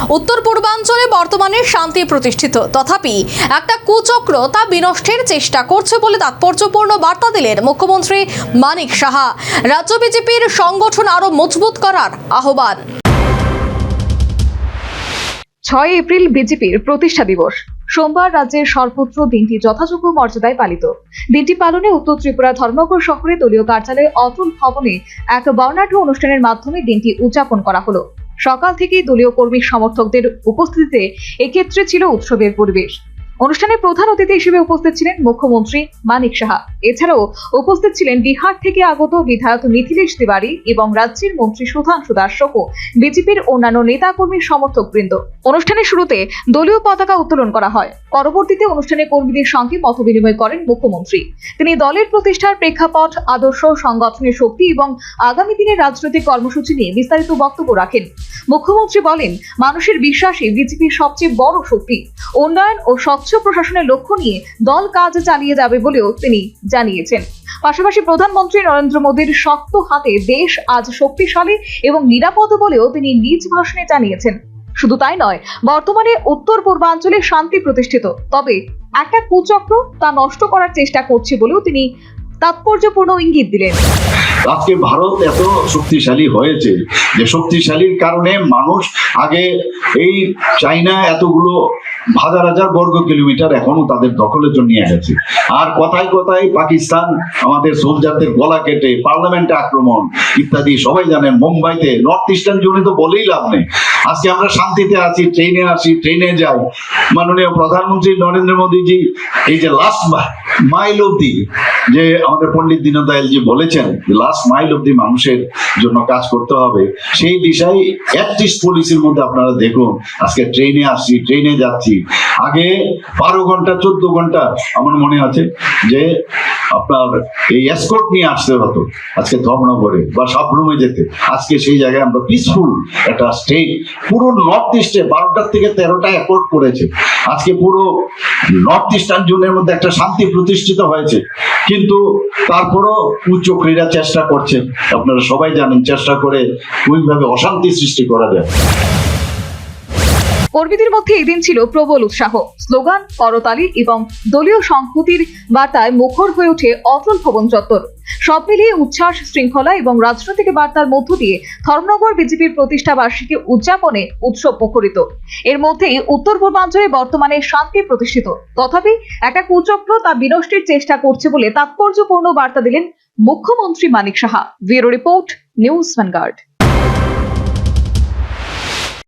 উত্তর পূর্বাঞ্চলে বর্তমানে শান্তি প্রতিষ্ঠিত, তথাপি একটা কুচক্র তা বিনষ্টের চেষ্টা করছে বলে তাৎপর্যপূর্ণ বার্তা দিলেন মুখ্যমন্ত্রী মানিক সাহা। রাজ্য বিজেপির সংগঠন আরো মজবুত করার আহ্বান। 6 এপ্রিল বিজেপির প্রতিষ্ঠা দিবস। সোমবার রাজ্যের সর্বত্র দিনটি যথাযোগ্য মর্যাদায় পালিত। দিনটি পালনে উত্তর ত্রিপুরা ধর্মনগর শহরে দলীয় কার্যালয়ে অটল ভবনে এক বর্ণাঢ্য অনুষ্ঠানের মাধ্যমে দিনটি উদযাপন করা হলো। সকাল থেকেই দলীয় কর্মী সমর্থকদের উপস্থিতিতে এক্ষেত্রে ছিল উৎসবের পরিবেশ। অনুষ্ঠানে প্রধান অতিথি হিসেবে উপস্থিত ছিলেন মুখ্যমন্ত্রী মানিক সাহা। এছাড়াও উপস্থিত ছিলেন বিহার থেকে আগত বিধায়ক মিথিলেশ তিওয়ারি এবং রাজ্যের মন্ত্রী সুধাংশু দাস সহ বিজেপির অন্যান্য নেতাকর্মী সমর্থকবৃন্দ। অনুষ্ঠানের শুরুতে দলীয় পতাকা উত্তোলন করা হয়। পরবর্তীতে অনুষ্ঠানে কর্মীদের সঙ্গে মতবিনিময় করেন মুখ্যমন্ত্রী। তিনি দলের প্রতিষ্ঠার প্রেক্ষাপট, আদর্শ, সংগঠনের শক্তি এবং আগামী দিনের রাজনৈতিক কর্মসূচি নিয়ে বিস্তারিত বক্তব্য রাখেন। মুখ্যমন্ত্রী বলেন, মানুষের বিশ্বাসই বিজেপির সবচেয়ে বড় শক্তি। উন্নয়ন ও স্বচ্ছ প্রশাসনের লক্ষ্য নিয়ে দল কাজ চালিয়ে যাবে বলেও তিনি জানিয়েছেন। পাশাপাশি প্রধানমন্ত্রী নরেন্দ্র মোদীর শক্ত হাতে দেশ আজ শক্তিশালী এবং নিরাপদ বলেও তিনি নিজ ভাষণে জানিয়েছেন। শুধু তাই নয়, বর্তমানে উত্তর পূর্বাঞ্চলে শান্তি প্রতিষ্ঠিত, তবে একটা কুচক্র তা নষ্ট করার চেষ্টা করছে বলেও তিনি তাৎপর্যপূর্ণ ইঙ্গিত দিলেন। আজকে ভারত এত শক্তিশালী হয়েছে যে শক্তিশালীর কারণে মানুষ আগে এই চাইনা এতগুলো হাজার হাজার বর্গ কিলোমিটার এখনো তাদের দখলের জন্য নিয়ে গেছে। আর কথায় কথায় পাকিস্তান আমাদের সোলজারদের গলা কেটে পার্লামেন্টে আক্রমণ ইত্যাদি সবাই জানেন। মুম্বাইতে নর্থ ইস্টার্ন জোনে তো বলেই লাভ নেই। আজকে আমরা শান্তিতে আছি, ট্রেনে আসি, ট্রেনে যাই। মাননীয় প্রধানমন্ত্রী নরেন্দ্র মোদীজি এই যে লাস্ট মাইল অব্দি, যে আমাদের পণ্ডিত দীনদয়ালজি বলেছেন লাস্ট মাইল অব্দি মানুষের জন্য কাজ করতে হবে, সেই দিশায় অ্যাক্টিভ পলিসির মধ্যে আপনারা দেখুন। আজকে ট্রেনে আসছি, ট্রেনে যাচ্ছি। আগে 12 ঘন্টা 14 ঘন্টা আমার মনে আছে যে আপনার এই এসকর্ট নিয়ে আসতে হতো আজকে ধর্মনগরে বা সাবরুমে যেতে। আজকে সেই জায়গায় আমরা পিসফুল একটা স্টেট, পুরো নর্থ ইস্টে 12টা থেকে 13টা অ্যাকর্ড করেছে। আজকে পুরো নর্থ ইস্টার্ন জোনের মধ্যে একটা শান্তি প্রতিষ্ঠিত হয়েছে। কিন্তু তারপরও কুচক্রীরা চেষ্টা করছে, আপনারা সবাই জানেন, চেষ্টা করে কোনভাবে অশান্তি সৃষ্টি করা যায়। কর্মীদের মধ্যে এদিন ছিল প্রবল উৎসাহ, স্লোগান, করতালি এবং দলীয় সংহতির বার্তায় মুখর হয়ে ওঠে অটল ভবন চত্বর। সব মিলিয়ে উচ্ছ্বাস, শৃঙ্খলা এবং রাজনৈতিক বার্তার মধ্য দিয়ে ধর্মনগর বিজেপির প্রতিষ্ঠা বার্ষিকী উদযাপনে উৎসব মুখরিত। এর মধ্যেই উত্তর পূর্বাঞ্চলে বর্তমানে শান্তি প্রতিষ্ঠিত, তথাপি একটা কুচক্র তা বিনষ্টের চেষ্টা করছে বলে তাৎপর্যপূর্ণ বার্তা দিলেন মুখ্যমন্ত্রী Manik Saha. Bureau report, news vanguard.